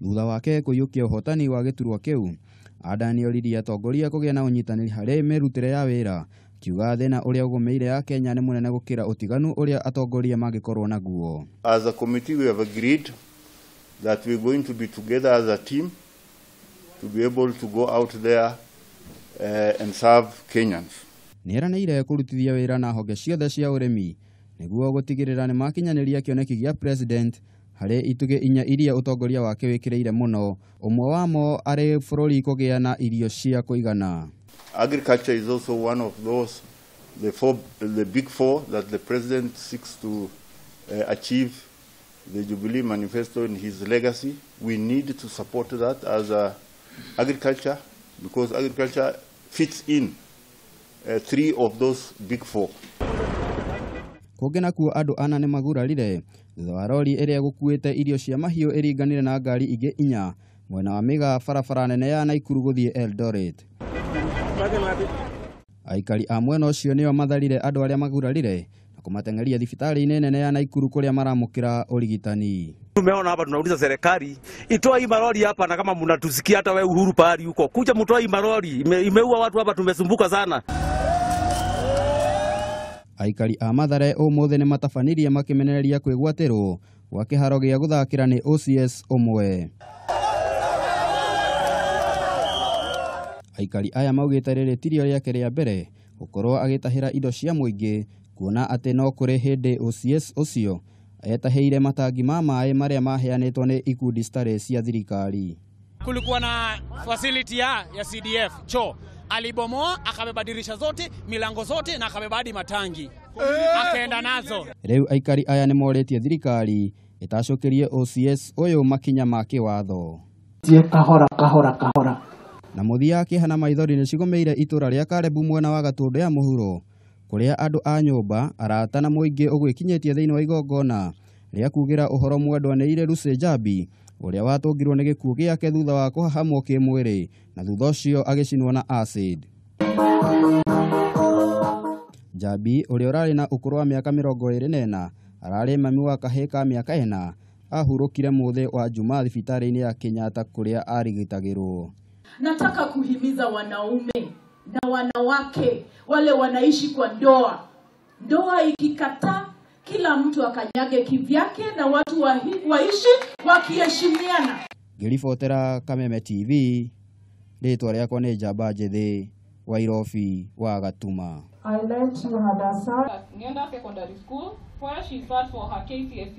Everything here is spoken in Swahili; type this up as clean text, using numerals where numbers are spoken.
thutha wake kũiyũkia ũhotani wa gĩturwa kĩu. Adan nĩoririe atongoria kũgĩa na ũnyitanĩri harĩ mĩrutĩre ya wĩra, kiuga thĩna ũrĩa ũgũmĩire ya Kenya nĩ mũnene gũkĩra ũtiganu ũrĩa atongoria mangĩkorwo naguo. As a committee we have agreed that we're going to be together as a team to be able to go out there and serve Kenyans. Nĩeranĩire kũrutithia wĩra na honge ciothe cia ũrĩmi nĩguo gũtigĩrĩra nĩ makinyanĩria kĩoneki gĩa president harĩ itugĩ inya iria ũtongoria wake wĩkĩrĩire mũno, ũmwe wamo arĩ bũrũri kũgĩa na irio cia kũigana. Agriculture is also one of those the big four that the president seeks to achieve the Jubilee Manifesto in his legacy. We need to support that as agriculture, because agriculture fits in three of those big four. Kũngĩ nakuo andũ ana nĩ magurarire thutha wa rori ĩrĩa gũkuĩte irio cia mahiũ ĩringanire na ngari ingĩ inya mwena wa Mĩga, barabara nene ya Naikuru gũthiĩ Eldoret. Aikari a mwena ũcio nĩo matharire andũ arĩa magurarire na kũmateng'eria thibitarĩ-inĩ nene ya Naikuru kũrĩa maramũkĩra ũrigitani. Tumeona hapa tunauliza serikali itoa hii marori hapa, na kama mnatusikia hata wewe Uhuru pahali huko, kuja mtoa hii marori, imeua watu hapa, tumesumbuka sana. Aikari a Mathare ũmũthĩ nĩ matabanirie makĩmenereria kwĩgwatĩrwo gwa kĩharo gĩa gũthakĩra nĩ OCS ũmwe. Aikari aya maugĩte rĩrĩ tirio rĩake rĩa mbere gũkorwo agĩtahĩra indo cia mũingĩ, kuona atĩ no kũrĩ hĩndĩ OCS ũcio etahĩire matangi ma maĩ marĩa maheanĩtwo nĩ ikundi citarĩ cia thirikari. Kulikuwa na facility ya CDF choo, alibomoa akabeba dirisha zote, milango zote na akabeba hadi matangi akaenda nazo. Rĩu aikari aya nĩ morĩtie thirikari ĩtacũkĩrie OCS ũyũ makinya ma kĩwatho. Kahora. Na mũthia kĩhana maithori nĩ cigũmĩire itũra rĩa Karebu mwena wa Gatũndũ ya mũhuro, kũrĩa andũ a nyũmba, arata na mũingĩ ũgwĩkinyĩtie thĩinĩ wa igongona rĩa kugĩra ũhoro mwendwanĩire Lucy Njabi ũrĩa watũngirwo nĩ gĩkuũ gĩake thutha wa kũhahamwo kĩmwĩrĩ na thutha ũcio agĩcinwo na acid. Njabi ũrĩa ũrarĩ na ũkũrũ wa mĩaka 24 ararĩ mami wa kahĩĩ ka mĩaka 4 ahurũkire mũthĩ wa Jumaa thibitarĩ-inĩ ya Kenyatta kũrĩa arigitagĩrwo. Nataka kuhimiza wanaume na wanawake wale wanaishi kwa ndoa. Ndoa ikikataa, kila mtu akanyage kivyake na watu waishi wakiheshimiana. Ngĩribotera Kameme TV, rĩtwa rĩakwa nĩ Njamba Njĩthĩ wa Irobi wa Gatuma. I learned you had a son. Ngenda Secondary School, where she fought for her KCSE.